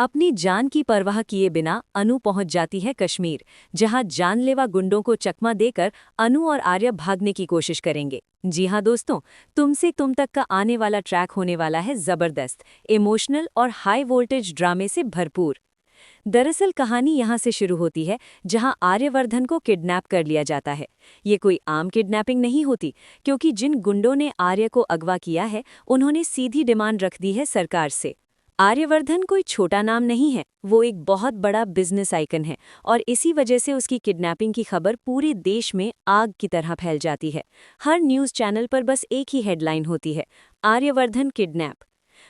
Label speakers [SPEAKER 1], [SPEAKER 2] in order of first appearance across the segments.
[SPEAKER 1] अपनी जान की परवाह किए बिना अनु पहुंच जाती है कश्मीर, जहां जानलेवा गुंडों को चकमा देकर अनु और आर्य भागने की कोशिश करेंगे। जी हां दोस्तों, तुमसे तुम तक का आने वाला ट्रैक होने वाला है जबरदस्त, इमोशनल और हाई वोल्टेज ड्रामे से भरपूर। दरअसल कहानी यहां से शुरू होती है जहां आर्यवर्धन को किडनैप कर लिया जाता है। ये कोई आम किडनैपिंग नहीं होती, क्योंकि जिन गुंडों ने आर्य को अगवा किया है उन्होंने सीधी डिमांड रख दी है सरकार से। आर्यवर्धन कोई छोटा नाम नहीं है, वो एक बहुत बड़ा बिजनेस आइकन है और इसी वजह से उसकी किडनैपिंग की खबर पूरे देश में आग की तरह फैल जाती है। हर न्यूज़ चैनल पर बस एक ही हेडलाइन होती है, आर्यवर्धन किडनैप।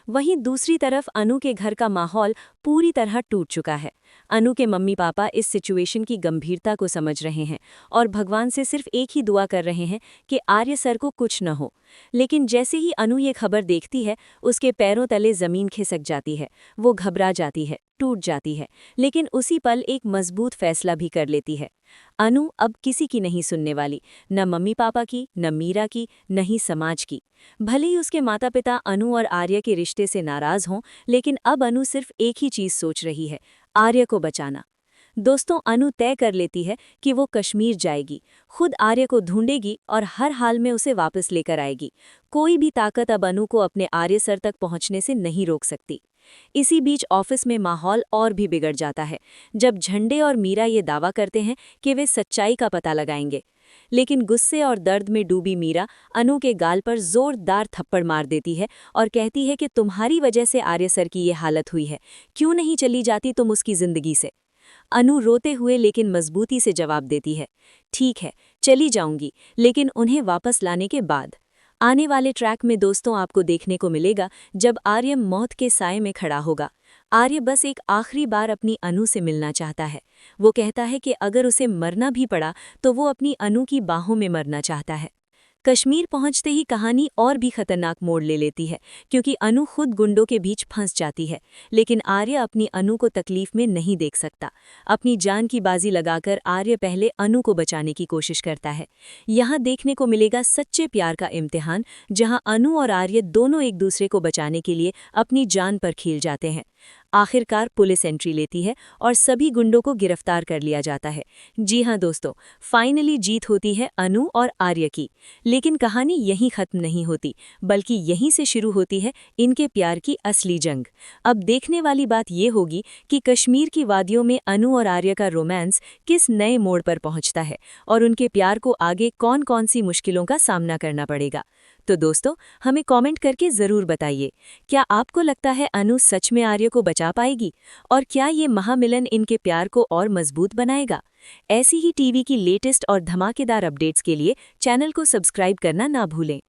[SPEAKER 1] वहीं दूसरी तरफ अनु के घर का माहौल पूरी तरह टूट चुका है। अनु के मम्मी पापा इस सिचुएशन की गंभीरता को समझ रहे हैं और भगवान से सिर्फ एक ही दुआ कर रहे हैं कि आर्य सर को कुछ न हो। लेकिन जैसे ही अनु ये खबर देखती है, उसके पैरों तले जमीन खिसक जाती है। वो घबरा जाती है, टूट जाती है, लेकिन उसी पल एक मजबूत फैसला भी कर लेती है। अनु अब किसी की नहीं सुनने वाली, न मम्मी पापा की, न मीरा की, न ही समाज की। भले ही उसके माता पिता अनु और आर्य के रिश्ते से नाराज हों, लेकिन अब अनु सिर्फ एक ही चीज सोच रही है, आर्य को बचाना। दोस्तों, अनु तय कर लेती है कि वो कश्मीर जाएगी, खुद आर्य को ढूंढेगी और हर हाल में उसे वापस लेकर आएगी। कोई भी ताकत अब अनु को अपने आर्य सर तक पहुंचने से नहीं रोक सकती। इसी बीच ऑफिस में माहौल और भी बिगड़ जाता है, जब झंडे और मीरा ये दावा करते हैं कि वे सच्चाई का पता लगाएंगे। लेकिन गुस्से और दर्द में डूबी मीरा अनु के गाल पर जोरदार थप्पड़ मार देती है और कहती है कि तुम्हारी वजह से आर्य सर की ये हालत हुई है, क्यों नहीं चली जाती तुम उसकी जिंदगी से। अनु रोते हुए लेकिन मजबूती से जवाब देती है, ठीक है, चली जाऊंगी, लेकिन उन्हें वापस लाने के बाद। आने वाले ट्रैक में दोस्तों आपको देखने को मिलेगा जब आर्य मौत के साए में खड़ा होगा। आर्य बस एक आखिरी बार अपनी अनु से मिलना चाहता है। वो कहता है कि अगर उसे मरना भी पड़ा तो वो अपनी अनु की बाहों में मरना चाहता है। कश्मीर पहुंचते ही कहानी और भी खतरनाक मोड़ ले लेती है, क्योंकि अनु खुद गुंडों के बीच फंस जाती है। लेकिन आर्य अपनी अनु को तकलीफ में नहीं देख सकता। अपनी जान की बाजी लगाकर आर्य पहले अनु को बचाने की कोशिश करता है। यहाँ देखने को मिलेगा सच्चे प्यार का इम्तिहान, जहाँ अनु और आर्य दोनों एक दूसरे को बचाने के लिए अपनी जान पर खेल जाते हैं। आखिरकार पुलिस एंट्री लेती है और सभी गुंडों को गिरफ्तार कर लिया जाता है। जी हां दोस्तों, फाइनली जीत होती है अनु और आर्य की। लेकिन कहानी यहीं खत्म नहीं होती, बल्कि यहीं से शुरू होती है इनके प्यार की असली जंग। अब देखने वाली बात ये होगी कि कश्मीर की वादियों में अनु और आर्य का रोमांस किस नए मोड़ पर पहुंचता है और उनके प्यार को आगे कौन कौन सी मुश्किलों का सामना करना पड़ेगा। तो दोस्तों, हमें कमेंट करके ज़रूर बताइए, क्या आपको लगता है अनु सच में आर्य को बचा पाएगी? और क्या ये महामिलन इनके प्यार को और मजबूत बनाएगा? ऐसी ही टीवी की लेटेस्ट और धमाकेदार अपडेट्स के लिए चैनल को सब्सक्राइब करना ना भूलें।